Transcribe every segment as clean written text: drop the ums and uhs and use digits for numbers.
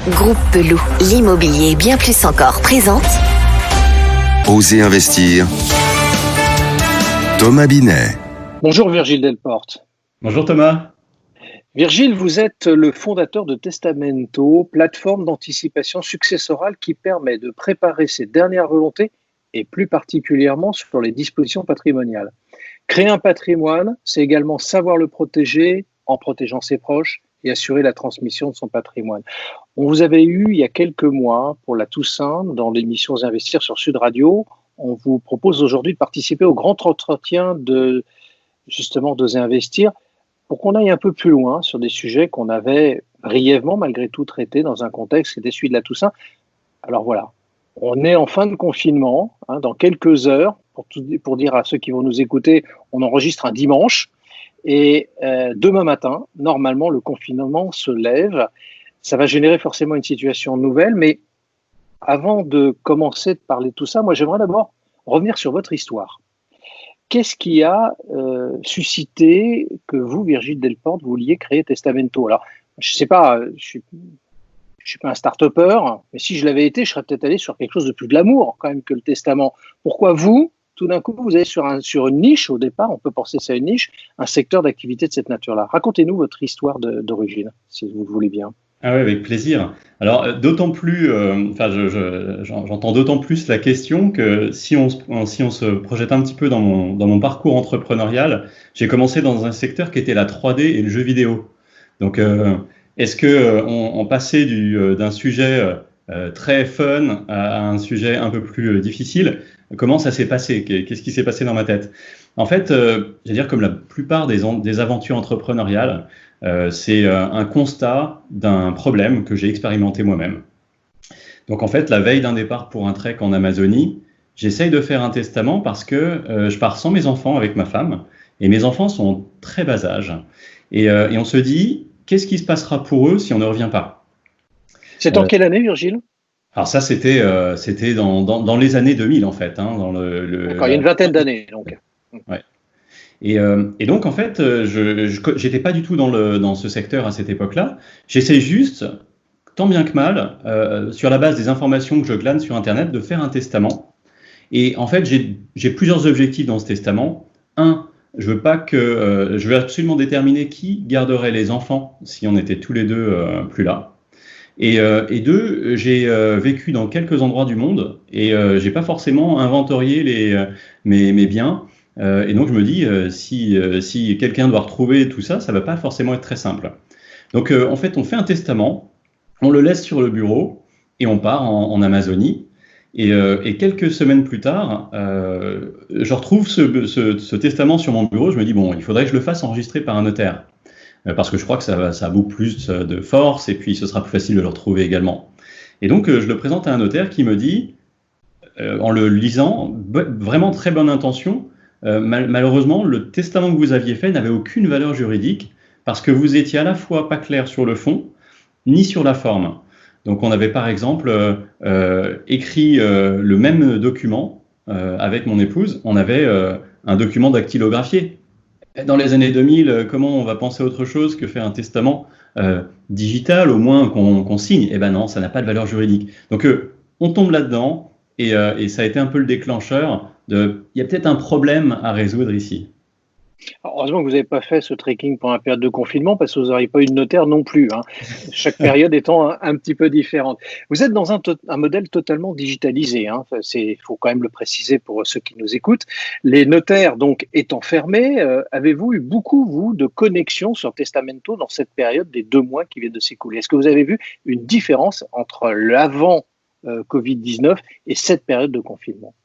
Groupe Peloux, l'immobilier bien plus encore présente. Osez investir. Thomas Binet. Bonjour Virgile Delporte. Bonjour Thomas. Virgile, vous êtes le fondateur de Testamento, plateforme d'anticipation successorale qui permet de préparer ses dernières volontés et plus particulièrement sur les dispositions patrimoniales. Créer un patrimoine, c'est également savoir le protéger en protégeant ses proches et assurer la transmission de son patrimoine. On vous avait eu il y a quelques mois pour la Toussaint dans l'émission Investir sur Sud Radio. On vous propose aujourd'hui de participer au grand entretien de justement d'Oser investir pour qu'on aille un peu plus loin sur des sujets qu'on avait brièvement malgré tout traités dans un contexte qui était celui de la Toussaint. Alors voilà, on est en fin de confinement, dans quelques heures, pour dire à ceux qui vont nous écouter, on enregistre un dimanche. Et demain matin, normalement, le confinement se lève. Ça va générer forcément une situation nouvelle. Mais avant de commencer de parler de tout ça, moi, j'aimerais d'abord revenir sur votre histoire. Qu'est-ce qui a suscité que vous, Virgile Delporte, vouliez créer Testamento? Alors, je ne sais pas, je suis pas un start-upper, mais si je l'avais été, je serais peut-être allé sur quelque chose de plus glamour quand même que le testament. Pourquoi vous, tout d'un coup, vous allez sur une niche, au départ, on peut penser ça à une niche, un secteur d'activité de cette nature-là? Racontez-nous votre histoire d'origine, si vous le voulez bien. Ah oui, avec plaisir. Alors, d'autant plus, j'entends d'autant plus la question que si on se projette un petit peu dans mon parcours entrepreneurial, j'ai commencé dans un secteur qui était la 3D et le jeu vidéo. Donc, est-ce que on passait d'un sujet très fun à un sujet un peu plus difficile? Comment ça s'est passé? Qu'est-ce qui s'est passé dans ma tête? En fait, j'allais dire comme la plupart des aventures entrepreneuriales, c'est un constat d'un problème que j'ai expérimenté moi-même. Donc en fait, la veille d'un départ pour un trek en Amazonie, j'essaye de faire un testament parce que je pars sans mes enfants avec ma femme, et mes enfants sont très bas âge. Et on se dit, qu'est-ce qui se passera pour eux si on ne revient pas? C'est en quelle année, Virgile? Alors ça, c'était dans les années 2000 en fait. D'accord, il y a une vingtaine d'années donc. Ouais. Et donc en fait, j'étais pas du tout dans ce secteur à cette époque-là. J'essaie juste, tant bien que mal, sur la base des informations que je glane sur Internet, de faire un testament. Et en fait, j'ai plusieurs objectifs dans ce testament. Un, je veux absolument déterminer qui garderait les enfants si on était tous les deux plus là. Et deux, j'ai vécu dans quelques endroits du monde et j'ai pas forcément inventorié mes biens. Et donc je me dis, si quelqu'un doit retrouver tout ça, ça va pas forcément être très simple. Donc en fait, on fait un testament, on le laisse sur le bureau et on part en Amazonie. Et quelques semaines plus tard, je retrouve ce testament sur mon bureau. Je me dis, bon, il faudrait que je le fasse enregistrer par un notaire. Parce que je crois que ça a beaucoup plus de force et puis ce sera plus facile de le retrouver également. Et donc, je le présente à un notaire qui me dit, en le lisant, vraiment très bonne intention, malheureusement, le testament que vous aviez fait n'avait aucune valeur juridique parce que vous étiez à la fois pas clair sur le fond ni sur la forme. Donc, on avait par exemple écrit le même document avec mon épouse, on avait un document dactylographié. Dans les années 2000, comment on va penser autre chose que faire un testament digital, au moins qu'on signe? Eh ben non, ça n'a pas de valeur juridique. Donc on tombe là-dedans et ça a été un peu le déclencheur il y a peut-être un problème à résoudre ici. Alors, heureusement que vous n'avez pas fait ce trekking pendant la période de confinement parce que vous n'auriez pas eu de notaire non plus, chaque période étant un petit peu différente. Vous êtes dans un modèle totalement digitalisé, il faut quand même le préciser pour ceux qui nous écoutent. Les notaires donc étant fermés, avez-vous eu beaucoup, vous, de connexions sur Testamento dans cette période des 2 mois qui viennent de s'écouler? Est-ce que vous avez vu une différence entre l'avant Covid-19 et cette période de confinement?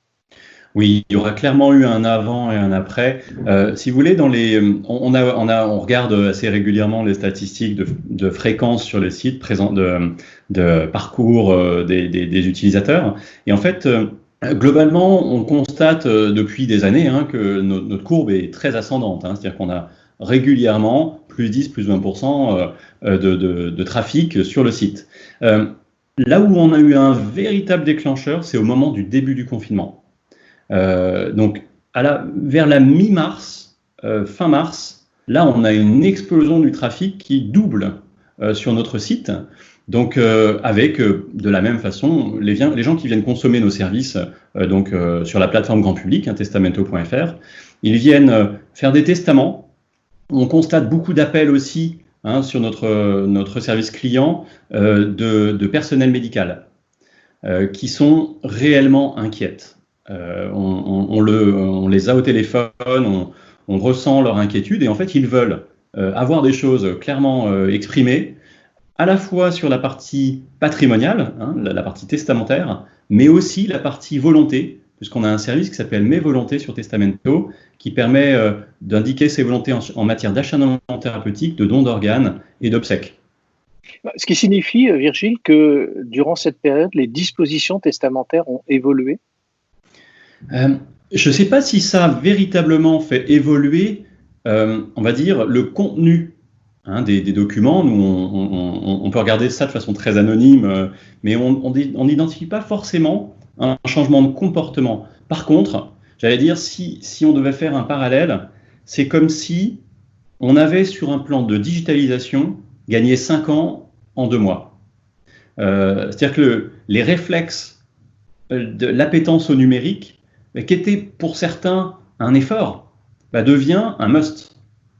Oui, il y aura clairement eu un avant et un après. Si vous voulez, on regarde assez régulièrement les statistiques de fréquence sur les sites de parcours des utilisateurs. Et en fait, globalement, on constate depuis des années que notre courbe est très ascendante. C'est-à-dire qu'on a régulièrement plus 10, plus 20% de trafic sur le site. Là où on a eu un véritable déclencheur, c'est au moment du début du confinement. Donc, vers la mi-mars, fin mars, là, on a une explosion du trafic qui double sur notre site. Donc, avec de la même façon, les gens qui viennent consommer nos services sur la plateforme grand public, testamento.fr, ils viennent faire des testaments. On constate beaucoup d'appels aussi sur notre service client de personnel médical qui sont réellement inquiètes. On les a au téléphone, on ressent leur inquiétude et en fait, ils veulent avoir des choses clairement exprimées, à la fois sur la partie patrimoniale, la partie testamentaire, mais aussi la partie volonté, puisqu'on a un service qui s'appelle Mes Volontés sur Testamento, qui permet d'indiquer ses volontés en matière d'acharnement thérapeutique, de dons d'organes et d'obsèques. Ce qui signifie, Virgile, que durant cette période, les dispositions testamentaires ont évolué? Je ne sais pas si ça a véritablement fait évoluer, on va dire, le contenu des documents. Nous, on peut regarder ça de façon très anonyme, mais on n'identifie pas forcément un changement de comportement. Par contre, j'allais dire, si on devait faire un parallèle, c'est comme si on avait sur un plan de digitalisation gagné 5 ans en 2 mois. C'est-à-dire que les réflexes de l'appétence au numérique, qui était pour certains un effort, devient un must.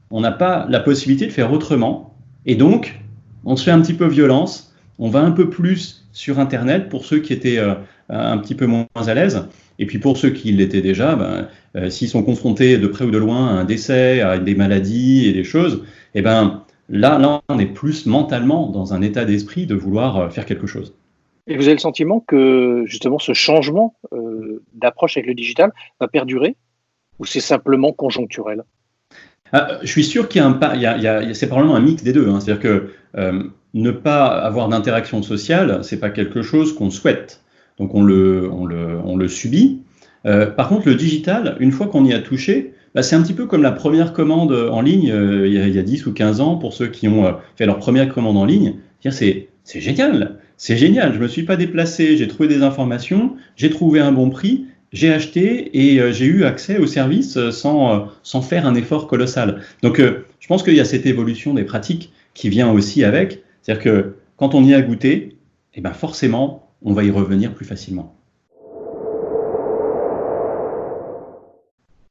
On n'a pas la possibilité de faire autrement, et donc on se fait un petit peu violence, on va un peu plus sur Internet pour ceux qui étaient un petit peu moins à l'aise, et puis pour ceux qui l'étaient déjà, s'ils sont confrontés de près ou de loin à un décès, à des maladies et des choses, là on est plus mentalement dans un état d'esprit de vouloir faire quelque chose. Et vous avez le sentiment que justement ce changement d'approche avec le digital va perdurer, ou c'est simplement conjoncturel? Je suis sûr qu'il c'est probablement un mix des deux. C'est-à-dire que ne pas avoir d'interaction sociale, c'est pas quelque chose qu'on souhaite. Donc on le subit. Par contre, le digital, une fois qu'on y a touché, c'est un petit peu comme la première commande en ligne il y a 10 ou 15 ans pour ceux qui ont fait leur première commande en ligne. C'est génial, c'est génial. Je me suis pas déplacé, j'ai trouvé des informations, j'ai trouvé un bon prix. J'ai acheté et j'ai eu accès au service sans faire un effort colossal. Donc, je pense qu'il y a cette évolution des pratiques qui vient aussi avec. C'est-à-dire que quand on y a goûté, forcément, on va y revenir plus facilement.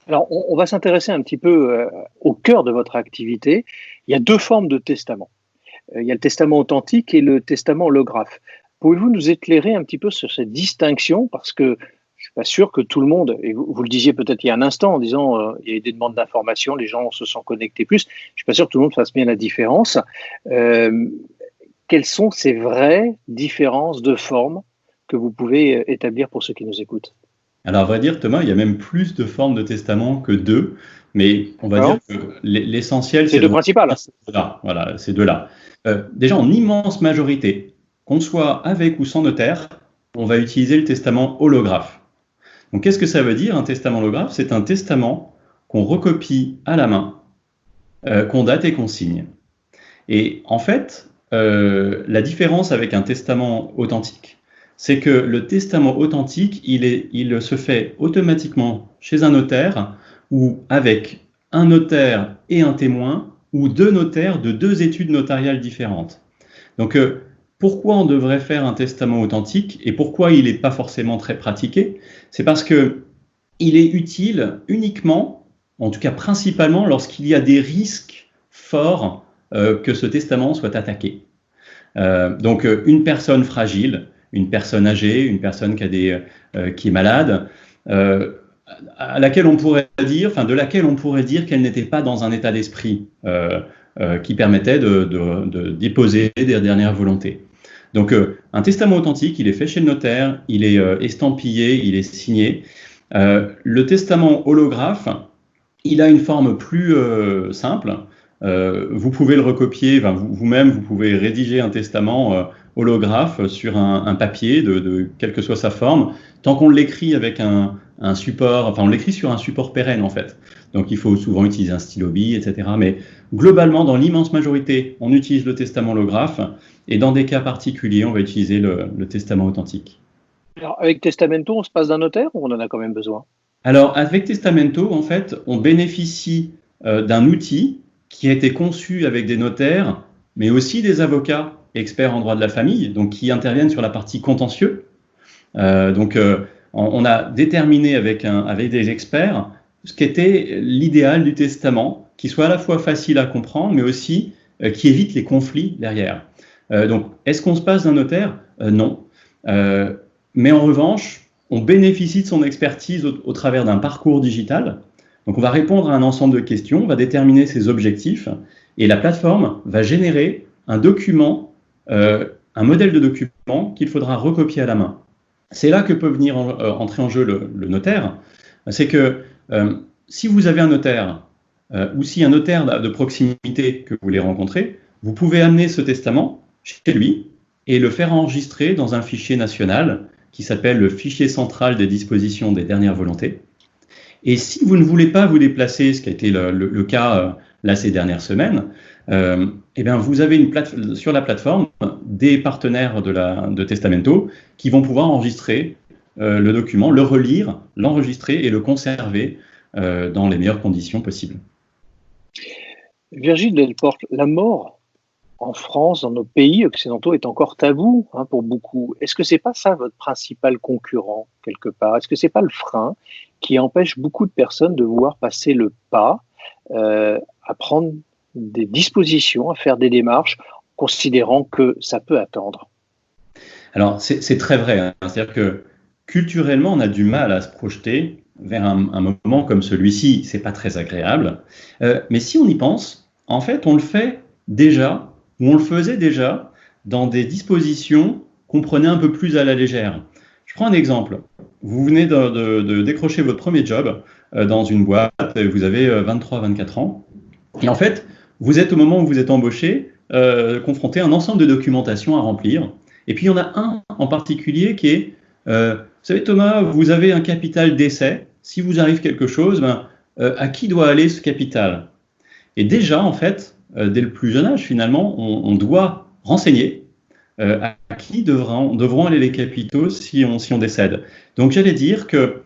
Alors, on va s'intéresser un petit peu au cœur de votre activité. Il y a 2 formes de testament. Il y a le testament authentique et le testament holographe. Pouvez-vous nous éclairer un petit peu sur cette distinction? Parce que je ne suis pas sûr que tout le monde, et vous le disiez peut-être il y a un instant en disant il y a eu des demandes d'informations, les gens se sont connectés plus. Je ne suis pas sûr que tout le monde fasse bien la différence. Quelles sont ces vraies différences de forme que vous pouvez établir pour ceux qui nous écoutent? Alors, à vrai dire, Thomas, il y a même plus de formes de testament que 2, mais on va dire que l'essentiel, c'est 2 principales. Voilà, ces 2-là. Déjà, en immense majorité, qu'on soit avec ou sans notaire, on va utiliser le testament holographe. Donc, qu'est-ce que ça veut dire, un testament holographe? C'est un testament qu'on recopie à la main, qu'on date et qu'on signe. Et en fait, la différence avec un testament authentique, c'est que le testament authentique, il se fait automatiquement chez un notaire ou avec un notaire et un témoin ou 2 notaires de 2 études notariales différentes. Donc, pourquoi on devrait faire un testament authentique et pourquoi il n'est pas forcément très pratiqué? C'est parce qu'il est utile uniquement, en tout cas principalement, lorsqu'il y a des risques forts que ce testament soit attaqué. Donc, une personne fragile, une personne âgée, une personne qui est malade, de laquelle on pourrait dire qu'elle n'était pas dans un état d'esprit qui permettait de déposer des dernières volontés. Donc, un testament authentique, il est fait chez le notaire, il est estampillé, il est signé. Le testament holographe, il a une forme plus simple. Vous pouvez le recopier, vous-même, vous pouvez rédiger un testament holographe sur un papier, de quelle que soit sa forme, tant qu'on l'écrit avec un support, on l'écrit sur un support pérenne en fait. Donc il faut souvent utiliser un stylo-bille, etc. Mais globalement, dans l'immense majorité, on utilise le testament holographe et dans des cas particuliers, on va utiliser le testament authentique. Alors avec Testamento, on se passe d'un notaire ou on en a quand même besoin? Alors avec Testamento, en fait, on bénéficie d'un outil qui a été conçu avec des notaires, mais aussi des avocats experts en droit de la famille, donc qui interviennent sur la partie contentieux. On a déterminé avec des experts ce qu'était l'idéal du testament, qui soit à la fois facile à comprendre, mais aussi qui évite les conflits derrière. Donc, est-ce qu'on se passe d'un notaire ? Non. Mais en revanche, on bénéficie de son expertise au travers d'un parcours digital. Donc, on va répondre à un ensemble de questions, on va déterminer ses objectifs, et la plateforme va générer un document, un modèle de document qu'il faudra recopier à la main. C'est là que peut venir entrer en jeu le notaire. C'est que si vous avez un notaire, ou si un notaire de proximité que vous voulez rencontrer, vous pouvez amener ce testament chez lui et le faire enregistrer dans un fichier national qui s'appelle le fichier central des dispositions des dernières volontés. Et si vous ne voulez pas vous déplacer, ce qui a été le cas là ces dernières semaines, eh bien vous avez sur la plateforme des partenaires de Testamento qui vont pouvoir enregistrer le document, le relire, l'enregistrer et le conserver dans les meilleures conditions possibles. Virgile Delporte, la mort en France, dans nos pays occidentaux, est encore tabou pour beaucoup. Est-ce que c'est pas ça votre principal concurrent quelque part ? Est-ce que c'est pas le frein qui empêche beaucoup de personnes de vouloir passer le pas, à prendre des dispositions, à faire des démarches, considérant que ça peut attendre ? Alors c'est très vrai, hein. C'est-à-dire que culturellement, on a du mal à se projeter vers un moment comme celui-ci. C'est pas très agréable. Mais si on y pense, en fait, on le fait déjà, ou on le faisait déjà, dans des dispositions qu'on prenait un peu plus à la légère. Je prends un exemple. Vous venez de décrocher votre premier job dans une boîte, vous avez 23-24 ans, et en fait, vous êtes au moment où vous êtes embauché, confronté à un ensemble de documentation à remplir. Et puis, il y en a un en particulier qui est, vous savez Thomas, vous avez un capital d'essai. Si vous arrive quelque chose, à qui doit aller ce capital ? Et déjà, en fait, dès le plus jeune âge, finalement, on doit renseigner à qui devront aller les capitaux si on décède. Donc, j'allais dire que,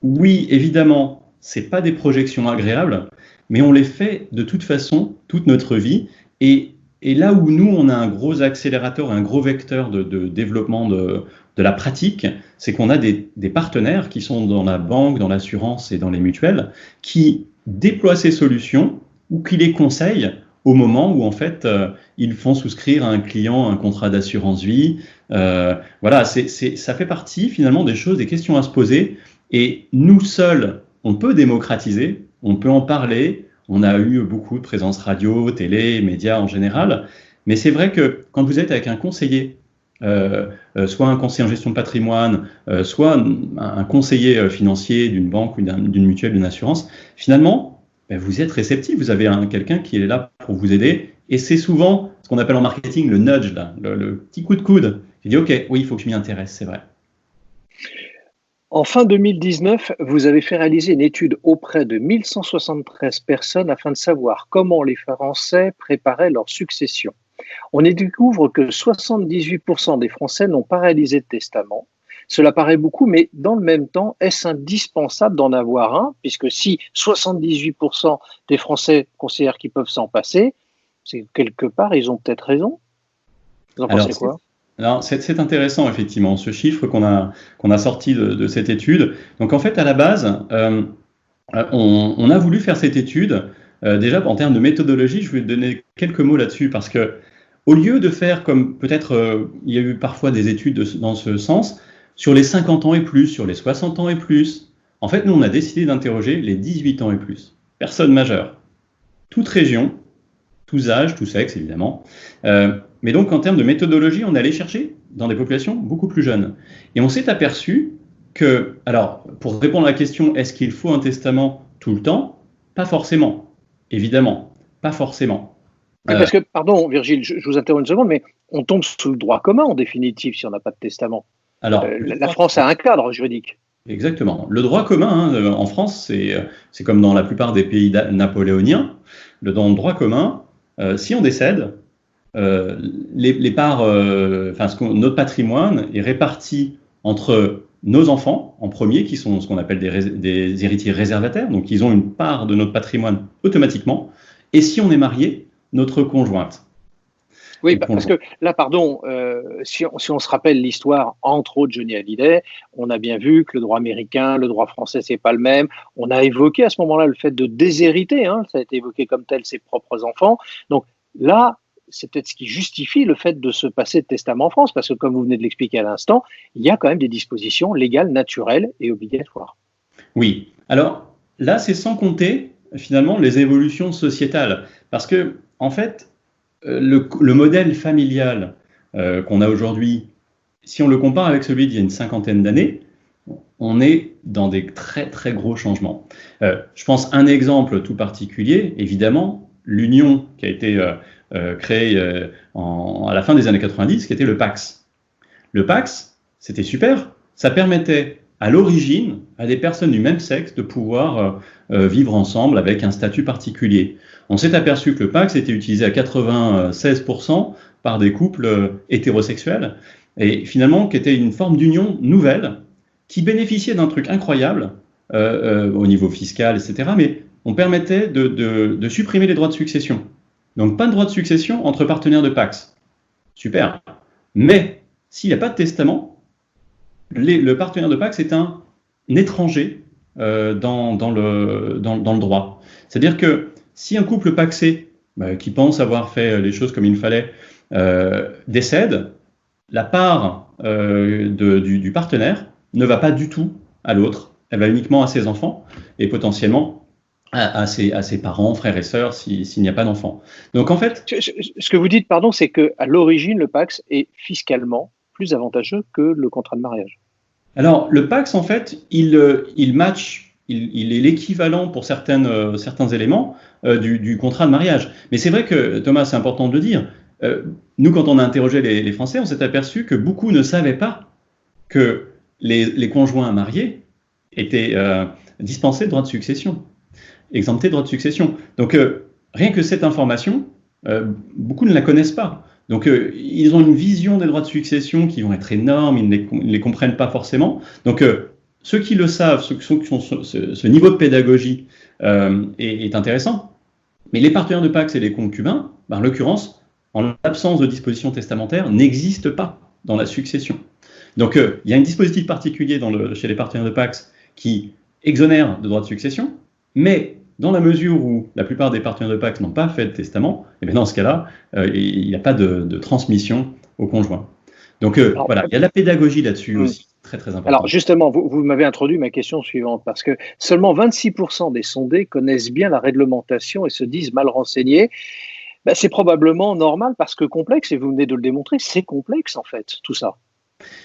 oui, évidemment, ce n'est pas des projections agréables, mais on les fait de toute façon, toute notre vie. Et là où nous, on a un gros accélérateur, un gros vecteur de développement de la pratique, c'est qu'on a des partenaires qui sont dans la banque, dans l'assurance et dans les mutuelles, qui déploient ces solutions ou qui les conseillent au moment où, en fait, ils font souscrire à un client un contrat d'assurance vie. Voilà, ça fait partie, finalement, des choses, des questions à se poser. Et nous seuls, on peut démocratiser, on peut en parler. On a eu beaucoup de présence radio, télé, médias en général. Mais c'est vrai que quand vous êtes avec un conseiller, soit un conseiller en gestion de patrimoine, soit un conseiller financier d'une banque ou d'une mutuelle, d'une assurance, finalement, vous êtes réceptif, vous avez quelqu'un qui est là pour vous aider, et c'est souvent ce qu'on appelle en marketing le nudge, là, le petit coup de coude, qui dit « Ok, oui, il faut que je m'y intéresse, c'est vrai ». En fin 2019, vous avez fait réaliser une étude auprès de 1173 personnes afin de savoir comment les Français préparaient leur succession. On y découvre que 78% des Français n'ont pas réalisé de testament. Cela paraît beaucoup, mais dans le même temps, est-ce indispensable d'en avoir un ? Puisque si 78% des Français considèrent qu'ils peuvent s'en passer, c'est quelque part, ils ont peut-être raison. Vous en pensez quoi ? Alors, c'est intéressant, effectivement, ce chiffre qu'on a sorti de cette étude. Donc, en fait, à la base, on a voulu faire cette étude. Déjà, en termes de méthodologie, je vais donner quelques mots là-dessus, parce que au lieu de faire comme peut-être il y a eu parfois des études dans ce sens, sur les 50 ans et plus, sur les 60 ans et plus, en fait, nous, on a décidé d'interroger les 18 ans et plus. Personnes majeures, toute région, tous âges, tous sexes, évidemment. Mais donc, en termes de méthodologie, on est allé chercher dans des populations beaucoup plus jeunes. Et on s'est aperçu que, alors, pour répondre à la question, est-ce qu'il faut un testament tout le temps ? Pas forcément, évidemment, pas forcément. Parce que, pardon Virgile, je vous interromps une seconde, mais on tombe sous le droit commun en définitive si on n'a pas de testament. Alors, la France a un cadre juridique. Exactement. Le droit commun en France, c'est comme dans la plupart des pays napoléoniens. Dans le droit commun, si on décède, les parts, notre patrimoine est réparti entre nos enfants en premier, qui sont ce qu'on appelle des héritiers réservataires, donc ils ont une part de notre patrimoine automatiquement, et si on est marié, notre conjointe. Oui, parce que là, pardon, si on se rappelle l'histoire, entre autres Johnny Hallyday, on a bien vu que le droit américain, le droit français, c'est pas le même. On a évoqué à ce moment-là le fait de déshériter, hein, ça a été évoqué comme tel, ses propres enfants. Donc là, c'est peut-être ce qui justifie le fait de se passer de testament en France, parce que comme vous venez de l'expliquer à l'instant, il y a quand même des dispositions légales, naturelles et obligatoires. Oui. Alors là, c'est sans compter finalement les évolutions sociétales, parce que en fait, le modèle familial qu'on a aujourd'hui, si on le compare avec celui d'il y a une cinquantaine d'années, on est dans des très très gros changements. Je pense un exemple tout particulier, évidemment, l'union qui a été créée à la fin des années 90, qui était le Pacs. Le Pacs, c'était super, ça permettait à l'origine à des personnes du même sexe de pouvoir vivre ensemble avec un statut particulier. On s'est aperçu que le Pacs était utilisé à 96% par des couples hétérosexuels et finalement qui était une forme d'union nouvelle qui bénéficiait d'un truc incroyable au niveau fiscal, etc. Mais on permettait de supprimer les droits de succession. Donc pas de droit de succession entre partenaires de Pacs. Super. Mais s'il n'y a pas de testament, le partenaire de Pacs est un étranger dans le droit. C'est-à-dire que si un couple pacsé qui pense avoir fait les choses comme il fallait décède, la part du partenaire ne va pas du tout à l'autre, elle va uniquement à ses enfants et potentiellement à ses parents, frères et sœurs s'il n'y a pas d'enfants. Donc en fait... Ce que vous dites, pardon, c'est qu'à l'origine, le Pacs est fiscalement plus avantageux que le contrat de mariage. Alors, le Pacs, en fait, il match, il est l'équivalent pour certains éléments du contrat de mariage. Mais c'est vrai que, Thomas, c'est important de le dire, nous, quand on a interrogé les Français, on s'est aperçu que beaucoup ne savaient pas que les conjoints mariés étaient dispensés de droits de succession, exemptés de droits de succession. Donc, rien que cette information, beaucoup ne la connaissent pas. Donc, ils ont une vision des droits de succession qui vont être énormes, ils ne les comprennent pas forcément. Donc, ceux qui le savent, ceux qui ont ce niveau de pédagogie est intéressant. Mais les partenaires de Pacs et les concubins, en l'occurrence, en l'absence de disposition testamentaire, n'existent pas dans la succession. Donc, il y a un dispositif particulier chez les partenaires de Pacs qui exonère de droits de succession, mais dans la mesure où la plupart des partenaires de Pacs n'ont pas fait de testament, et bien dans ce cas-là, il n'y a pas de transmission au conjoint. Donc voilà, il y a de la pédagogie là-dessus aussi, très très important. Alors justement, vous m'avez introduit ma question suivante, parce que seulement 26% des sondés connaissent bien la réglementation et se disent mal renseignés. C'est probablement normal parce que complexe, et vous venez de le démontrer, c'est complexe en fait, tout ça,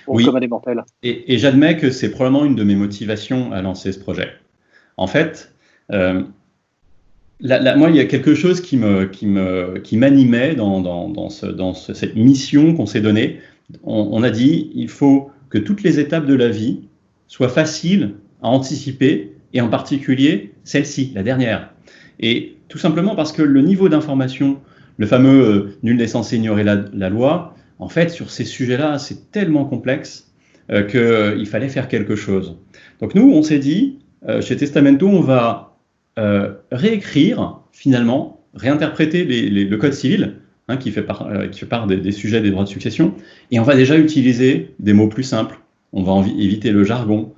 oui. Comme des mortels. Et j'admets que c'est probablement une de mes motivations à lancer ce projet. En fait, moi, il y a quelque chose qui m'animait dans cette mission qu'on s'est donnée. On a dit, il faut que toutes les étapes de la vie soient faciles à anticiper, et en particulier celle-ci, la dernière. Et tout simplement parce que le niveau d'information, le fameux nul n'est censé ignorer la loi, en fait, sur ces sujets-là, c'est tellement complexe qu'il fallait faire quelque chose. Donc nous, on s'est dit, chez Testamento, on va réécrire, finalement, réinterpréter le code civil, qui fait part des sujets des droits de succession, et on va déjà utiliser des mots plus simples, on va éviter le jargon.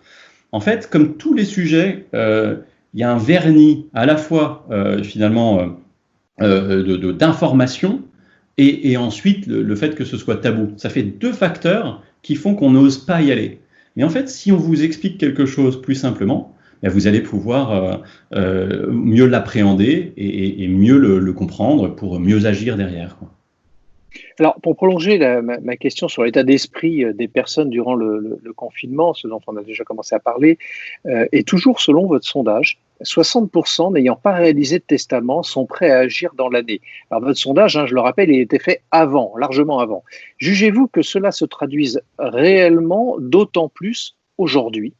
En fait, comme tous les sujets, il y a un vernis à la fois, finalement, d'information, et ensuite le fait que ce soit tabou. Ça fait deux facteurs qui font qu'on n'ose pas y aller. Mais en fait, si on vous explique quelque chose plus simplement, vous allez pouvoir mieux l'appréhender et mieux le comprendre pour mieux agir derrière, quoi. Alors, pour prolonger ma question sur l'état d'esprit des personnes durant le confinement, ce dont on a déjà commencé à parler, et toujours selon votre sondage, 60% n'ayant pas réalisé de testament sont prêts à agir dans l'année. Alors, votre sondage, je le rappelle, il était fait avant, largement avant. Jugez-vous que cela se traduise réellement, d'autant plus aujourd'hui ?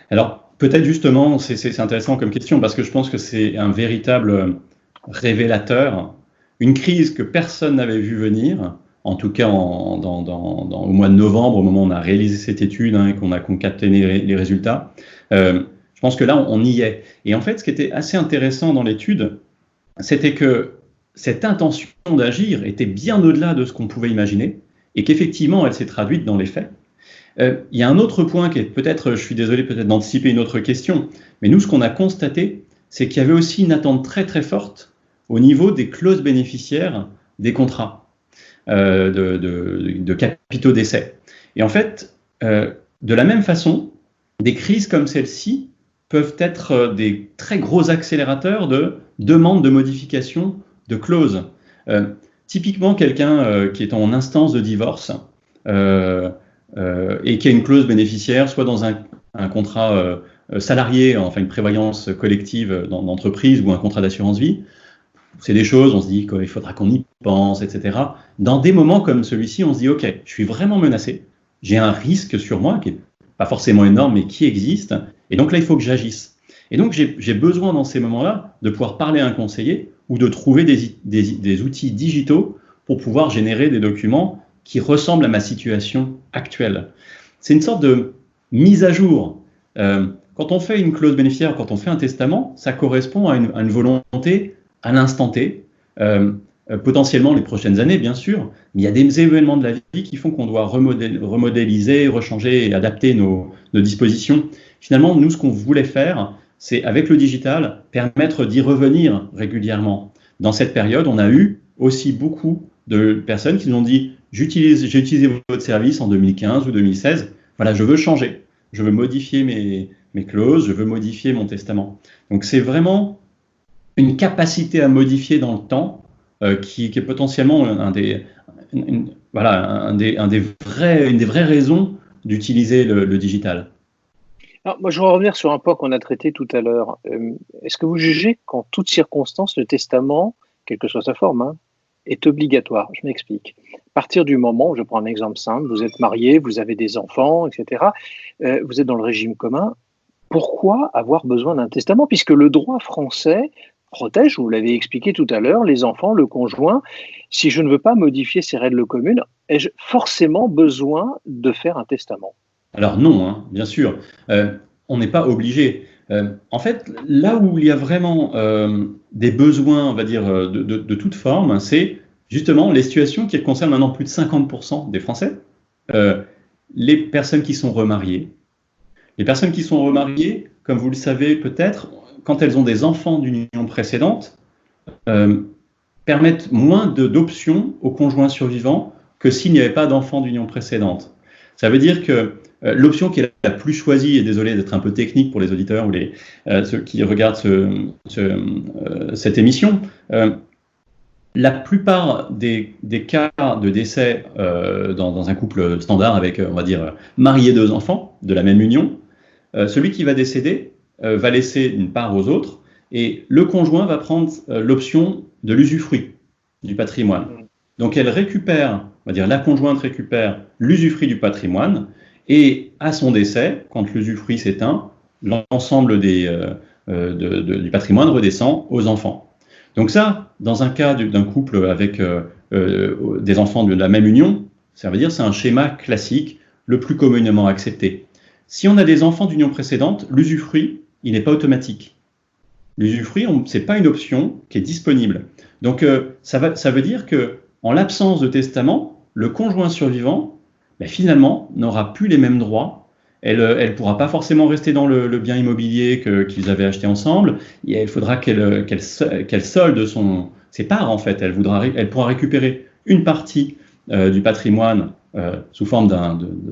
Alors, peut-être justement, c'est intéressant comme question, parce que je pense que c'est un véritable révélateur. Une crise que personne n'avait vu venir, en tout cas au mois de novembre, au moment où on a réalisé cette étude et qu'on a concaténé les résultats. Je pense que là, on y est. Et en fait, ce qui était assez intéressant dans l'étude, c'était que cette intention d'agir était bien au-delà de ce qu'on pouvait imaginer et qu'effectivement, elle s'est traduite dans les faits. Il y a un autre point qui est peut-être, je suis désolé peut-être d'anticiper une autre question, mais nous, ce qu'on a constaté, c'est qu'il y avait aussi une attente très très forte au niveau des clauses bénéficiaires des contrats de capitaux d'essai. Et en fait, de la même façon, des crises comme celle-ci peuvent être des très gros accélérateurs de demandes de modification de clauses. Typiquement, quelqu'un qui est en instance de divorce et qui a une clause bénéficiaire, soit dans un contrat salarié, enfin une prévoyance collective d'entreprise ou un contrat d'assurance vie, c'est des choses, on se dit qu'il faudra qu'on y pense, etc. Dans des moments comme celui-ci, on se dit, OK, je suis vraiment menacé, j'ai un risque sur moi qui n'est pas forcément énorme, mais qui existe, et donc là, il faut que j'agisse. Et donc, j'ai besoin dans ces moments-là de pouvoir parler à un conseiller ou de trouver des outils digitaux pour pouvoir générer des documents qui ressemblent à ma situation actuelle. C'est une sorte de mise à jour. Quand on fait une clause bénéficiaire, quand on fait un testament, ça correspond à une volonté à l'instant T, potentiellement les prochaines années, bien sûr, mais il y a des événements de la vie qui font qu'on doit remodéliser, rechanger et adapter nos dispositions. Finalement, nous, ce qu'on voulait faire, c'est, avec le digital, permettre d'y revenir régulièrement. Dans cette période, on a eu aussi beaucoup de personnes qui nous ont dit « j'ai utilisé votre service en 2015 ou 2016, voilà, je veux changer, je veux modifier mes clauses, je veux modifier mon testament ». Donc c'est vraiment une capacité à modifier dans le temps qui est potentiellement une des vraies raisons d'utiliser le digital. Alors, moi, je voudrais revenir sur un point qu'on a traité tout à l'heure. Est-ce que vous jugez qu'en toutes circonstances, le testament, quelle que soit sa forme, est obligatoire? Je m'explique. À partir du moment, je prends un exemple simple, vous êtes marié, vous avez des enfants, etc., vous êtes dans le régime commun, pourquoi avoir besoin d'un testament? Puisque le droit français protège, vous l'avez expliqué tout à l'heure, les enfants, le conjoint. Si je ne veux pas modifier ces règles communes, ai-je forcément besoin de faire un testament? Alors non, bien sûr, on n'est pas obligé. En fait, là où il y a vraiment des besoins, on va dire, de toute forme, c'est justement les situations qui concernent maintenant plus de 50% des Français, les personnes qui sont remariées. Les personnes qui sont remariées, comme vous le savez peut-être, quand elles ont des enfants d'une union précédente, permettent moins d'options aux conjoints survivants que s'il n'y avait pas d'enfants d'union précédente. Ça veut dire que l'option qui est la plus choisie, et désolé d'être un peu technique pour les auditeurs ou ceux qui regardent cette émission, la plupart des cas de décès dans un couple standard avec, on va dire, marié 2 enfants de la même union, celui qui va décéder va laisser une part aux autres et le conjoint va prendre l'option de l'usufruit du patrimoine. Donc elle récupère, on va dire la conjointe récupère l'usufruit du patrimoine et à son décès, quand l'usufruit s'éteint, l'ensemble du patrimoine redescend aux enfants. Donc ça, dans un cas d'un couple avec des enfants de la même union, ça veut dire c'est un schéma classique, le plus communément accepté. Si on a des enfants d'union précédente, l'usufruit, il n'est pas automatique. L'usufruit, ce n'est pas une option qui est disponible. Donc ça veut dire qu'en l'absence de testament, le conjoint survivant, finalement, n'aura plus les mêmes droits. Elle ne pourra pas forcément rester dans le bien immobilier qu'ils avaient acheté ensemble. Et il faudra qu'elle solde ses parts, en fait. Elle pourra récupérer une partie du patrimoine sous forme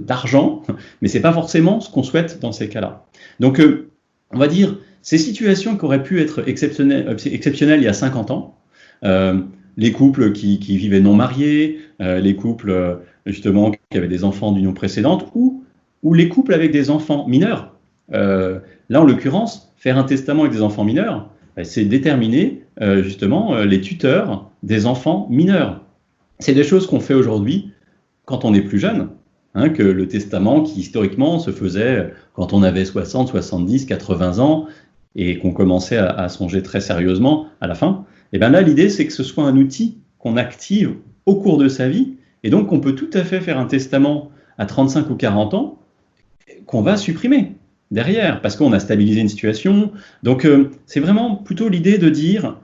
d'argent, mais ce n'est pas forcément ce qu'on souhaite dans ces cas-là. Donc, on va dire, ces situations qui auraient pu être exceptionnelles il y a 50 ans, les couples qui vivaient non mariés, les couples justement qui avaient des enfants d'union précédente, ou les couples avec des enfants mineurs. Là, en l'occurrence, faire un testament avec des enfants mineurs, c'est déterminer justement les tuteurs des enfants mineurs. C'est des choses qu'on fait aujourd'hui quand on est plus jeune, que le testament qui historiquement se faisait quand on avait 60, 70, 80 ans et qu'on commençait à songer très sérieusement à la fin. Et bien là, l'idée, c'est que ce soit un outil qu'on active au cours de sa vie et donc on peut tout à fait faire un testament à 35 ou 40 ans qu'on va supprimer derrière parce qu'on a stabilisé une situation. Donc c'est vraiment plutôt l'idée de dire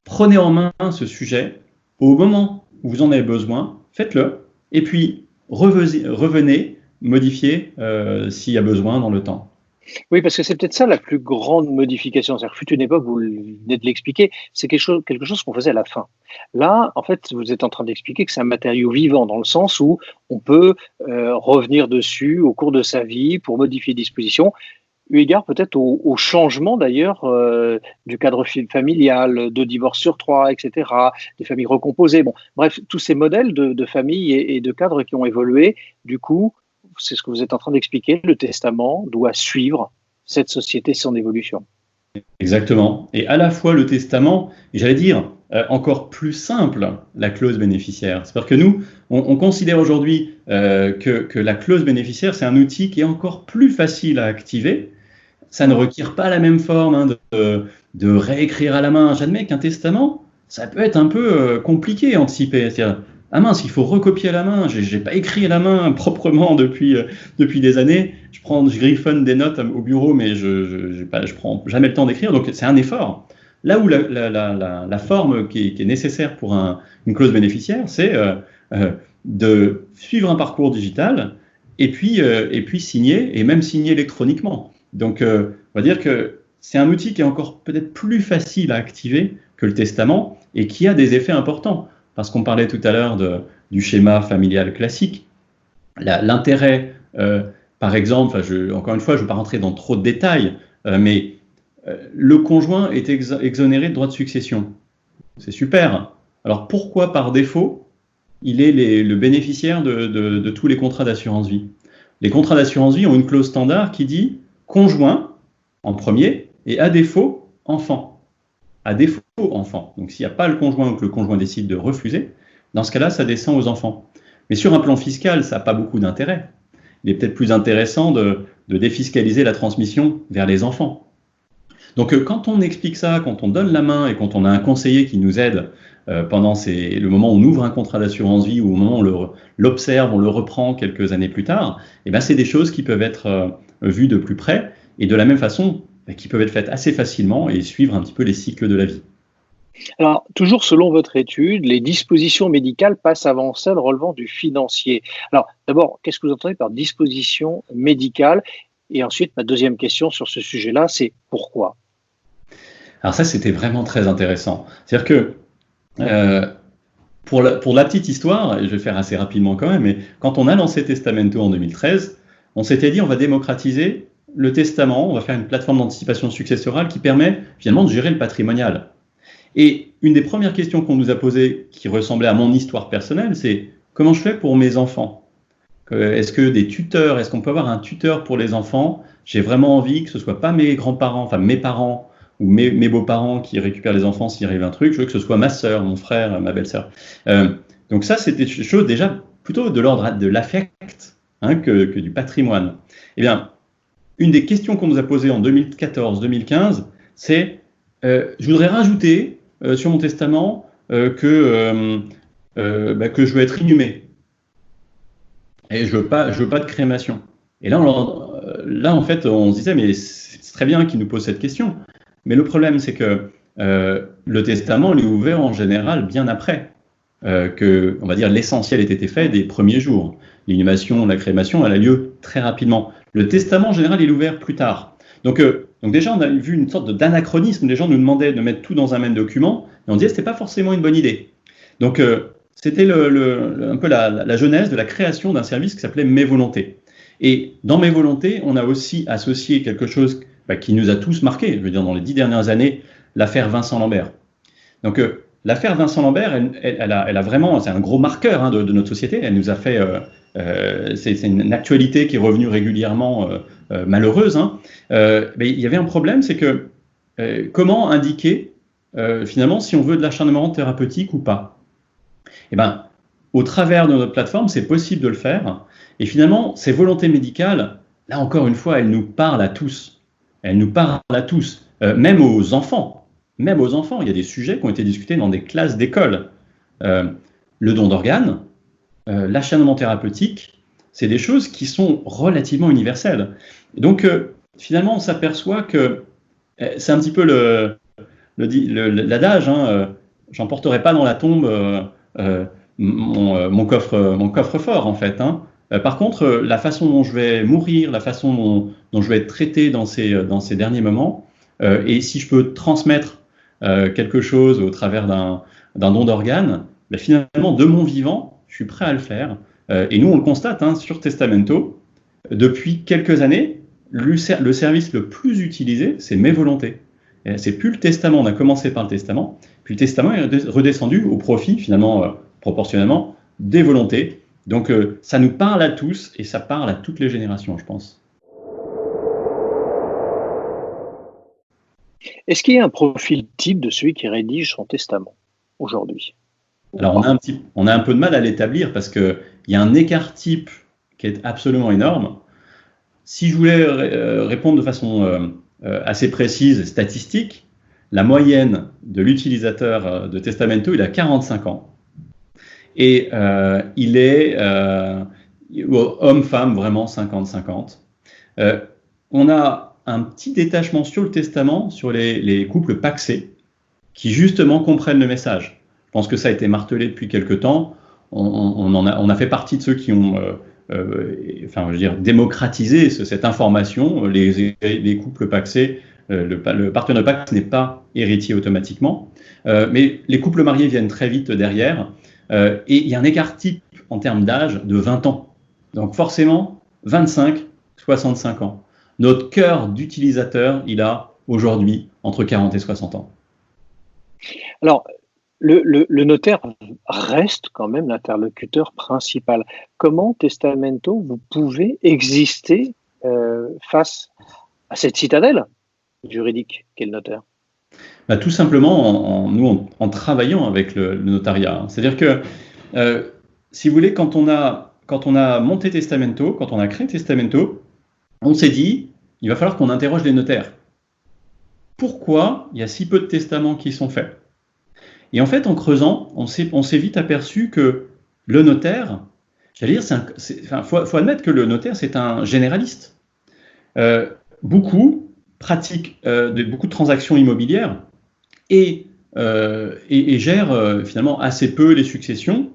prenez en main ce sujet au moment où vous en avez besoin, faites-le, et puis revenez modifier s'il y a besoin dans le temps. Oui, parce que c'est peut-être ça la plus grande modification. C'est-à-dire, fut une époque, vous venez de l'expliquer, c'est quelque chose qu'on faisait à la fin. Là, en fait, vous êtes en train d'expliquer que c'est un matériau vivant dans le sens où on peut revenir dessus au cours de sa vie pour modifier les dispositions, eu égard peut-être au changement d'ailleurs du cadre familial, de divorce sur 3, etc., des familles recomposées. Bon, bref, tous ces modèles de familles et de cadres qui ont évolué, du coup, c'est ce que vous êtes en train d'expliquer, le testament doit suivre cette société, son évolution. Exactement. Et à la fois le testament, et j'allais dire encore plus simple, la clause bénéficiaire. C'est-à-dire que nous, on considère aujourd'hui que la clause bénéficiaire, c'est un outil qui est encore plus facile à activer. Ça ne requiert pas la même forme de réécrire à la main. J'admets qu'un testament, ça peut être un peu compliqué à anticiper. C'est-à-dire, ah mince, il faut recopier à la main. J'ai pas écrit à la main proprement depuis des années. Je griffonne des notes au bureau, mais je prends jamais le temps d'écrire. Donc c'est un effort. Là où la forme qui est nécessaire pour une clause bénéficiaire, c'est de suivre un parcours digital et puis signer, et même signer électroniquement. Donc on va dire que c'est un outil qui est encore peut-être plus facile à activer que le testament et qui a des effets importants. Parce qu'on parlait tout à l'heure du schéma familial classique. L'intérêt, par exemple, encore une fois, je ne vais pas rentrer dans trop de détails, mais le conjoint est exonéré de droits de succession. C'est super. Alors pourquoi, par défaut, il est le bénéficiaire de tous les contrats d'assurance vie? Les contrats d'assurance vie ont une clause standard qui dit conjoint en premier et à défaut, enfant. À défaut, enfant. Donc s'il n'y a pas le conjoint ou que le conjoint décide de refuser, dans ce cas-là, ça descend aux enfants. Mais sur un plan fiscal, ça n'a pas beaucoup d'intérêt. Il est peut-être plus intéressant de défiscaliser la transmission vers les enfants. Donc quand on explique ça, quand on donne la main et quand on a un conseiller qui nous aide pendant le moment où on ouvre un contrat d'assurance vie ou au moment où on l'observe, on le reprend quelques années plus tard, eh ben, c'est des choses qui peuvent être vues de plus près et de la même façon qui peuvent être faites assez facilement et suivre un petit peu les cycles de la vie. Alors, toujours selon votre étude, les dispositions médicales passent avant celles relevant du financier. Alors, d'abord, qu'est-ce que vous entendez par disposition médicale? Et ensuite, ma deuxième question sur ce sujet-là, c'est pourquoi? Alors ça, c'était vraiment très intéressant. C'est-à-dire que, pour la petite histoire, et je vais faire assez rapidement quand même, mais quand on a lancé Testamento en 2013, on s'était dit on va démocratiser le testament, on va faire une plateforme d'anticipation successorale qui permet finalement de gérer le patrimonial. Et une des premières questions qu'on nous a posées, qui ressemblait à mon histoire personnelle, c'est comment je fais pour mes enfants? Est-ce qu'on peut avoir un tuteur pour les enfants? J'ai vraiment envie que ce ne soit pas mes grands-parents, enfin mes parents ou mes beaux-parents qui récupèrent les enfants s'il arrive un truc, je veux que ce soit ma sœur, mon frère, ma belle-sœur. Donc ça, c'était des choses déjà plutôt de l'ordre de l'affect que du patrimoine. Eh bien, une des questions qu'on nous a posées en 2014-2015, c'est je voudrais rajouter sur mon testament que je veux être inhumé et je veux pas de crémation. Et là, en fait, on se disait mais c'est très bien qu'ils nous posent cette question, mais le problème c'est que le testament est ouvert en général bien après que, on va dire, l'essentiel ait été fait des premiers jours. L'inhumation, la crémation, elle a lieu très rapidement. Le testament en général, il est ouvert plus tard. Donc déjà, on a vu une sorte d'anachronisme. Les gens nous demandaient de mettre tout dans un même document, et on disait que ce n'était pas forcément une bonne idée. Donc c'était un peu la genèse de la création d'un service qui s'appelait Mes Volontés. Et dans Mes Volontés, on a aussi associé quelque chose qui nous a tous marqués, je veux dire dans les 10 dernières années, l'affaire Vincent Lambert. Donc l'affaire Vincent Lambert, elle a vraiment, c'est un gros marqueur de notre société. Elle nous a fait, c'est une actualité qui est revenue régulièrement malheureuse. Mais il y avait un problème, c'est que comment indiquer finalement si on veut de l'acharnement thérapeutique ou pas? Eh ben, au travers de notre plateforme, c'est possible de le faire. Et finalement, ces volontés médicales, là encore une fois, elles nous parlent à tous. Elles nous parlent à tous, même aux enfants. Même aux enfants, il y a des sujets qui ont été discutés dans des classes d'école. Le don d'organes, l'acharnement thérapeutique, c'est des choses qui sont relativement universelles. Et donc, finalement, on s'aperçoit que c'est un petit peu l'adage, j'emporterai pas dans la tombe mon coffre-fort, en fait. Par contre, la façon dont je vais mourir, la façon dont je vais être traité dans ces derniers moments, et si je peux transmettre quelque chose au travers d'un don d'organes, finalement, de mon vivant, je suis prêt à le faire. Et nous, on le constate sur Testamento, depuis quelques années, le service le plus utilisé, c'est mes volontés. C'est plus le testament, on a commencé par le testament, puis le testament est redescendu au profit, finalement, proportionnellement, des volontés. Donc ça nous parle à tous et ça parle à toutes les générations, je pense. Est-ce qu'il y a un profil type de celui qui rédige son testament aujourd'hui? Alors on a un peu de mal à l'établir parce qu'il y a un écart type qui est absolument énorme. Si je voulais répondre de façon assez précise, statistique, la moyenne de l'utilisateur de Testamento, il a 45 ans. Et il est homme-femme, vraiment 50-50. On a un petit détachement sur le testament, sur les couples pacsés, qui justement comprennent le message. Je pense que ça a été martelé depuis quelque temps. On a fait partie de ceux qui ont démocratisé cette information. Les couples pacsés, le partenaire pax n'est pas héritier automatiquement. Mais les couples mariés viennent très vite derrière. Et il y a un écart type en termes d'âge de 20 ans. Donc forcément, 25-65 ans. Notre cœur d'utilisateur, il a aujourd'hui entre 40 et 60 ans. Alors, le notaire reste quand même l'interlocuteur principal. Comment, Testamento, vous pouvez exister face à cette citadelle juridique qu'est le notaire? Tout simplement en travaillant avec le notariat. C'est-à-dire que, si vous voulez, quand on a monté Testamento, quand on a créé Testamento, on s'est dit, il va falloir qu'on interroge les notaires. Pourquoi il y a si peu de testaments qui sont faits? Et en fait, en creusant, on s'est vite aperçu que le notaire, j'allais dire, faut admettre que le notaire, c'est un généraliste. Beaucoup pratiquent beaucoup de transactions immobilières et gèrent finalement assez peu les successions.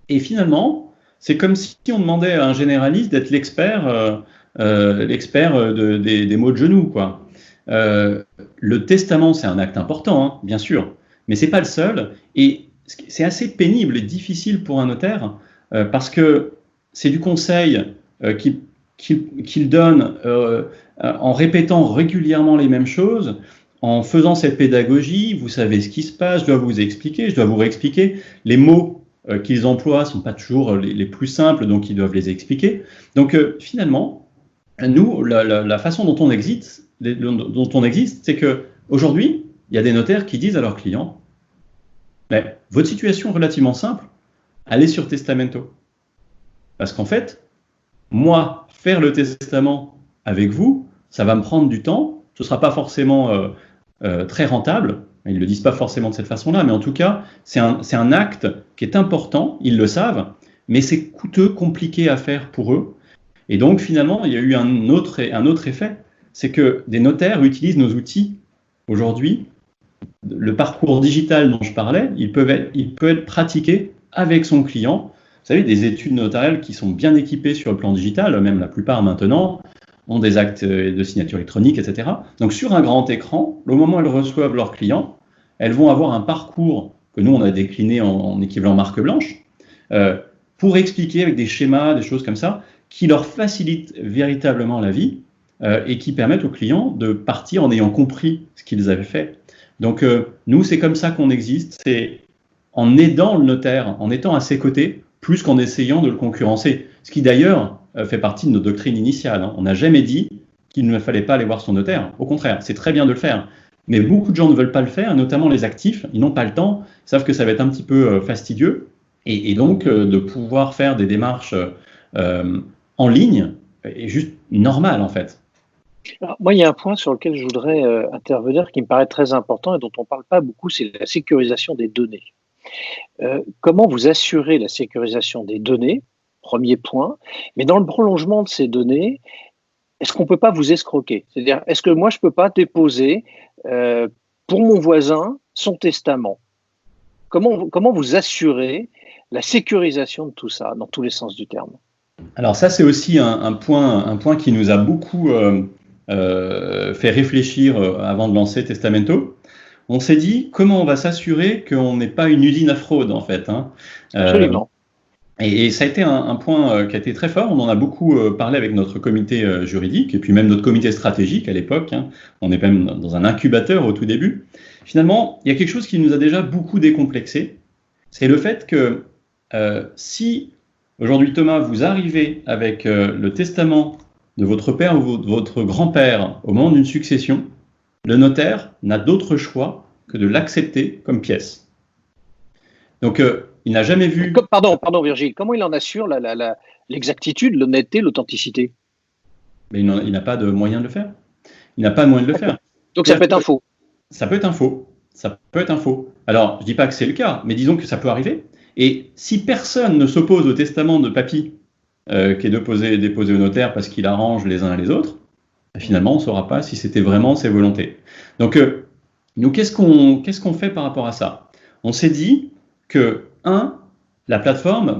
Et finalement, c'est comme si on demandait à un généraliste d'être l'expert des maux de genoux, quoi. Le testament, c'est un acte important, bien sûr, mais c'est pas le seul. Et c'est assez pénible et difficile pour un notaire parce que c'est du conseil qu'il donne en répétant régulièrement les mêmes choses, en faisant cette pédagogie. Vous savez ce qui se passe, je dois vous expliquer, je dois vous réexpliquer. Les mots qu'ils emploient ne sont pas toujours les plus simples, donc ils doivent les expliquer. Donc finalement, nous, la façon dont on existe, c'est qu'aujourd'hui, il y a des notaires qui disent à leurs clients, mais votre situation est relativement simple, allez sur Testamento. Parce qu'en fait, moi, faire le testament avec vous, ça va me prendre du temps, ce ne sera pas forcément très rentable, ils ne le disent pas forcément de cette façon-là, mais en tout cas, c'est un acte qui est important, ils le savent, mais c'est coûteux, compliqué à faire pour eux. Et donc, finalement, il y a eu un autre effet, c'est que des notaires utilisent nos outils. Aujourd'hui, le parcours digital dont je parlais, il peut être pratiqué avec son client. Vous savez, des études notariales qui sont bien équipées sur le plan digital, même la plupart maintenant, ont des actes de signature électronique, etc. Donc, sur un grand écran, au moment où elles reçoivent leurs clients, elles vont avoir un parcours que nous, on a décliné en équivalent marque blanche, pour expliquer avec des schémas, des choses comme ça, qui leur facilitent véritablement la vie et qui permettent aux clients de partir en ayant compris ce qu'ils avaient fait. Donc, nous, c'est comme ça qu'on existe, c'est en aidant le notaire, en étant à ses côtés, plus qu'en essayant de le concurrencer. Ce qui, d'ailleurs, fait partie de nos doctrines initiales. On n'a jamais dit qu'il ne fallait pas aller voir son notaire. Au contraire, c'est très bien de le faire. Mais beaucoup de gens ne veulent pas le faire, notamment les actifs. Ils n'ont pas le temps, ils savent que ça va être un petit peu fastidieux. Et donc, de pouvoir faire des démarches en ligne est juste normal, en fait. Alors, moi, il y a un point sur lequel je voudrais intervenir qui me paraît très important et dont on ne parle pas beaucoup, c'est la sécurisation des données. Comment vous assurez la sécurisation des données? Premier point. Mais dans le prolongement de ces données, est-ce qu'on ne peut pas vous escroquer? C'est-à-dire, est-ce que moi, je ne peux pas déposer pour mon voisin son testament. Comment vous assurez la sécurisation de tout ça, dans tous les sens du terme? Alors ça, c'est aussi un point qui nous a beaucoup fait réfléchir avant de lancer Testamento. On s'est dit, comment on va s'assurer qu'on n'est pas une usine à fraude, en fait, hein. Absolument. Et ça a été un point qui a été très fort. On en a beaucoup parlé avec notre comité juridique et puis même notre comité stratégique à l'époque, hein. On est même dans un incubateur au tout début. Finalement, il y a quelque chose qui nous a déjà beaucoup décomplexé. C'est le fait que si aujourd'hui, Thomas, vous arrivez avec le testament de votre père ou de votre grand-père au moment d'une succession, le notaire n'a d'autre choix que de l'accepter comme pièce. Donc, il n'a jamais vu... Pardon, Virgile, comment il en assure l'exactitude, l'honnêteté, l'authenticité? Mais il n'a pas de moyen de le faire. Il n'a pas de moyen de le faire. Donc ça peut être un faux. Ça peut être un faux. Ça peut être un faux. Alors, je ne dis pas que c'est le cas, mais disons que ça peut arriver. Et si personne ne s'oppose au testament de papy qui est déposé au notaire parce qu'il arrange les uns et les autres, finalement, on ne saura pas si c'était vraiment ses volontés. Donc, nous, qu'est-ce qu'on fait par rapport à ça? On s'est dit que, la plateforme,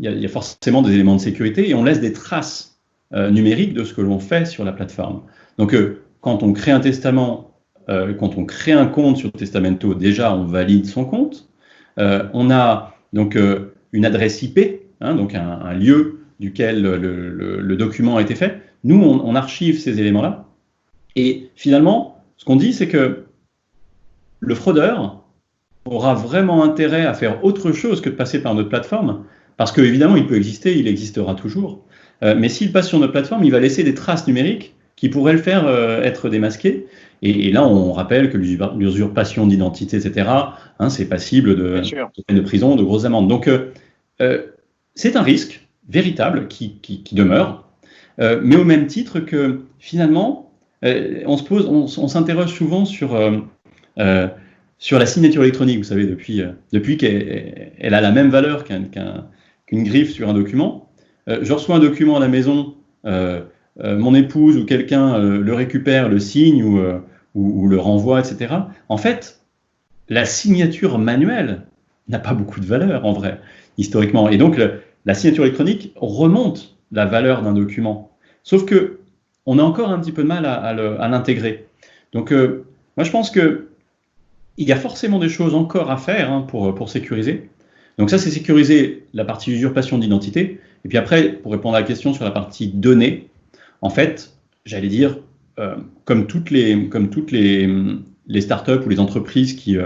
il y a forcément des éléments de sécurité et on laisse des traces numériques de ce que l'on fait sur la plateforme. Donc, quand on crée un testament, quand on crée un compte sur Testamento, déjà, on valide son compte. On a donc une adresse IP, hein, donc un lieu duquel le document a été fait. Nous, on archive ces éléments-là. Et finalement, ce qu'on dit, c'est que le fraudeur aura vraiment intérêt à faire autre chose que de passer par notre plateforme, parce qu'évidemment, il peut exister, il existera toujours. Mais s'il passe sur notre plateforme, il va laisser des traces numériques qui pourraient le faire être démasqué. Et là, on rappelle que l'usurpation d'identité, etc., hein, c'est passible de peine de prison, de grosses amendes. Donc, c'est un risque véritable qui demeure, mais au même titre que, finalement, on s'interroge souvent sur la signature électronique. Vous savez, depuis qu'elle a la même valeur qu'une griffe sur un document. Je reçois un document à la maison, mon épouse ou quelqu'un le récupère, le signe ou le renvoie, etc. En fait, la signature manuelle n'a pas beaucoup de valeur, en vrai, historiquement. Et donc, la signature électronique remonte la valeur d'un document. Sauf que on a encore un petit peu de mal à l'intégrer. Donc, moi, je pense qu'il y a forcément des choses encore à faire, hein, pour sécuriser. Donc ça, c'est sécuriser la partie usurpation d'identité. Et puis après, pour répondre à la question sur la partie données, en fait, j'allais dire, comme toutes les startups ou les entreprises qui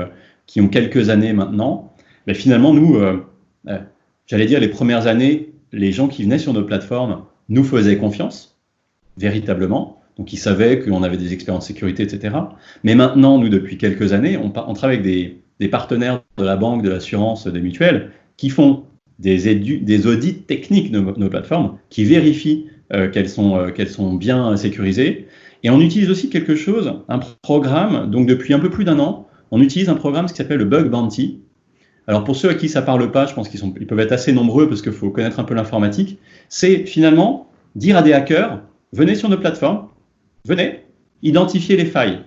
ont quelques années maintenant, ben finalement, nous, j'allais dire, les premières années, les gens qui venaient sur nos plateformes nous faisaient confiance, véritablement. Donc, ils savaient qu'on avait des expériences de sécurité, etc. Mais maintenant, nous, depuis quelques années, on travaille avec des partenaires de la banque, de l'assurance, des mutuelles, qui font des audits techniques de nos plateformes, qui vérifient qu'elles sont bien sécurisées. Et on utilise aussi quelque chose, un programme, donc depuis un peu plus d'un an, on utilise un programme qui s'appelle le Bug Bounty. Alors pour ceux à qui ça ne parle pas, je pense qu'ils peuvent être assez nombreux parce qu'il faut connaître un peu l'informatique. C'est finalement dire à des hackers, venez sur nos plateformes, venez, identifier les failles.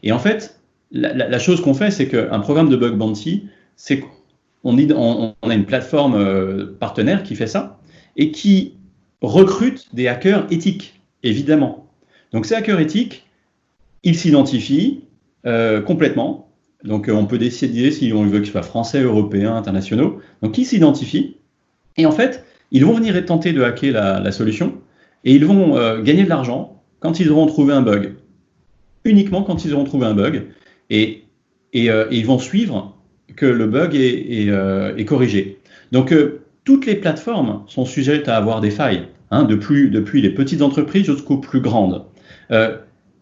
Et en fait, la chose qu'on fait, c'est qu'un programme de Bug Bounty, c'est qu'on a une plateforme partenaire qui fait ça et qui recrute des hackers éthiques, évidemment. Donc ces hackers éthiques, ils s'identifient complètement. Donc on peut décider si on veut qu'ils soient français, européens, internationaux. Donc ils s'identifient et en fait, ils vont venir tenter de hacker la solution et ils vont gagner de l'argent quand ils auront trouvé un bug. Uniquement quand ils auront trouvé un bug. Et ils vont suivre que le bug est corrigé. Donc, toutes les plateformes sont sujettes à avoir des failles, hein, depuis les petites entreprises jusqu'aux plus grandes.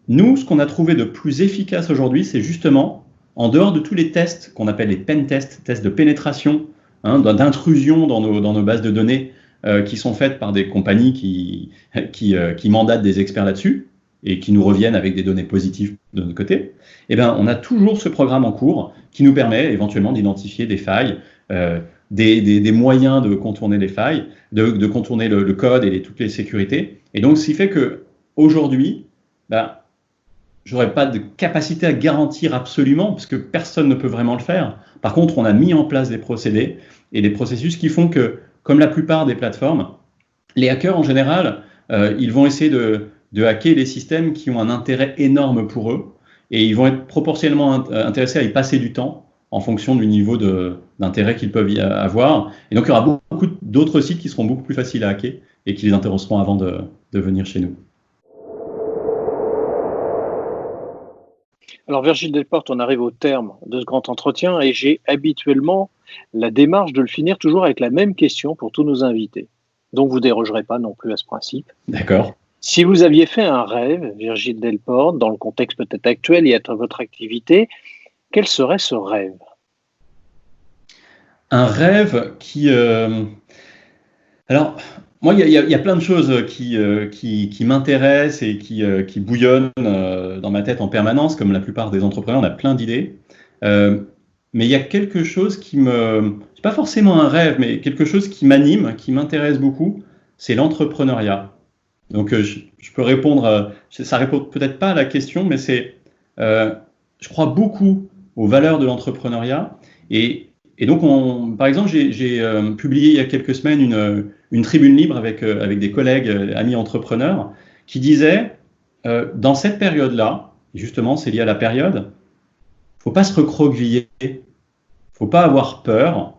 Nous, ce qu'on a trouvé de plus efficace aujourd'hui, c'est justement, en dehors de tous les tests qu'on appelle les pen tests, tests de pénétration, hein, d'intrusion dans nos bases de données qui sont faites par des compagnies qui mandatent des experts là-dessus, et qui nous reviennent avec des données positives de notre côté, eh bien, on a toujours ce programme en cours qui nous permet éventuellement d'identifier des failles, des moyens de contourner les failles, de contourner le code et toutes les sécurités. Et donc, ce qui fait qu'aujourd'hui, j'aurais pas de capacité à garantir absolument, parce que personne ne peut vraiment le faire. Par contre, on a mis en place des procédés et des processus qui font que, comme la plupart des plateformes, les hackers en général, ils vont essayer de hacker les systèmes qui ont un intérêt énorme pour eux, et ils vont être proportionnellement intéressés à y passer du temps en fonction du niveau d'intérêt qu'ils peuvent y avoir. Et donc, il y aura beaucoup d'autres sites qui seront beaucoup plus faciles à hacker et qui les intéresseront avant de venir chez nous. Alors Virgile Delporte, on arrive au terme de ce grand entretien et j'ai habituellement la démarche de le finir toujours avec la même question pour tous nos invités. Donc vous ne dérogerez pas non plus à ce principe. D'accord. Si vous aviez fait un rêve, Virgile Delporte, dans le contexte peut-être actuel et à votre activité, quel serait ce rêve ? Un rêve qui... Alors, moi, il y a plein de choses qui m'intéressent et qui bouillonnent dans ma tête en permanence, comme la plupart des entrepreneurs, on a plein d'idées. Mais il y a quelque chose qui c'est pas forcément un rêve, mais quelque chose qui m'anime, qui m'intéresse beaucoup, c'est l'entrepreneuriat. Donc, je peux répondre, ça répond peut-être pas à la question, mais je crois beaucoup aux valeurs de l'entrepreneuriat. Et donc, par exemple, j'ai publié il y a quelques semaines une tribune libre avec des collègues, amis entrepreneurs, qui disaient, dans cette période-là, justement, c'est lié à la période, faut pas se recroqueviller, faut pas avoir peur,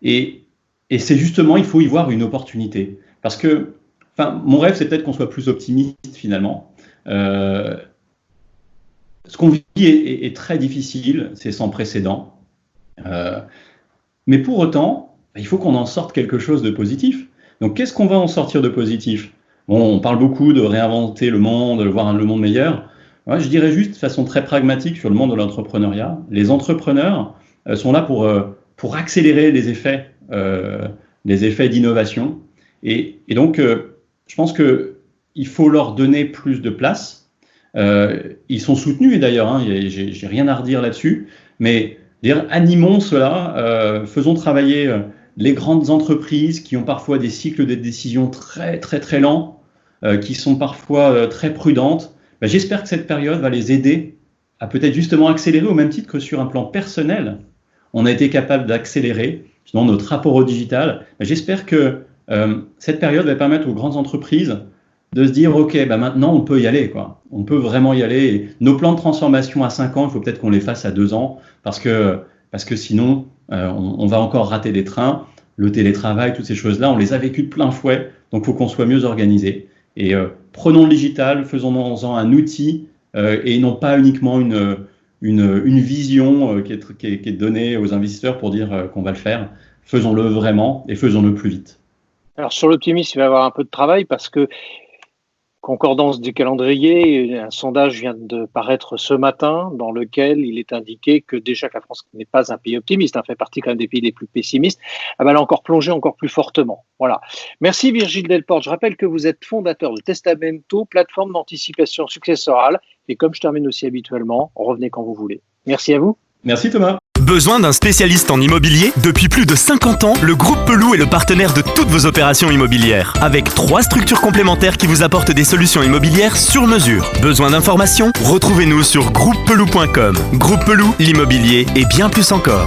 et c'est justement, il faut y voir une opportunité. Parce que, mon rêve, c'est peut-être qu'on soit plus optimiste, finalement. Ce qu'on vit est très difficile, c'est sans précédent. Mais pour autant, il faut qu'on en sorte quelque chose de positif. Donc, qu'est-ce qu'on va en sortir de positif ? Bon, on parle beaucoup de réinventer le monde, de voir le monde meilleur. Moi, je dirais juste de façon très pragmatique sur le monde de l'entrepreneuriat. Les entrepreneurs sont là pour accélérer les effets d'innovation. Et donc, je pense qu'il faut leur donner plus de place. Ils sont soutenus, et d'ailleurs, j'ai rien à redire là-dessus, mais animons cela, faisons travailler les grandes entreprises qui ont parfois des cycles de décision très, très, très lents, qui sont parfois très prudentes. J'espère que cette période va les aider à peut-être justement accélérer, au même titre que sur un plan personnel, on a été capable d'accélérer dans notre rapport au digital. J'espère que cette période va permettre aux grandes entreprises de se dire, OK, maintenant on peut y aller, quoi. On peut vraiment y aller. Et nos plans de transformation à 5 ans, il faut peut-être qu'on les fasse à 2 ans, parce que sinon, on va encore rater des trains. Le télétravail, toutes ces choses-là, on les a vécues de plein fouet, donc il faut qu'on soit mieux organisé. Et prenons le digital, faisons-en un outil, et non pas uniquement une vision qui est donnée aux investisseurs pour dire qu'on va le faire. Faisons-le vraiment et faisons-le plus vite. Alors sur l'optimisme, il va y avoir un peu de travail parce que concordance du calendrier, un sondage vient de paraître ce matin dans lequel il est indiqué que déjà que la France n'est pas un pays optimiste, fait partie quand même des pays les plus pessimistes, elle a encore plongé encore plus fortement. Voilà. Merci Virgile Delporte. Je rappelle que vous êtes fondateur de Testamento, plateforme d'anticipation successorale. Et comme je termine aussi habituellement, revenez quand vous voulez. Merci à vous. Merci Thomas. Besoin d'un spécialiste en immobilier ? Depuis plus de 50 ans, le groupe Pelou est le partenaire de toutes vos opérations immobilières. Avec 3 structures complémentaires qui vous apportent des solutions immobilières sur mesure. Besoin d'informations ? Retrouvez-nous sur groupepelou.com. Groupe Pelou, l'immobilier et bien plus encore.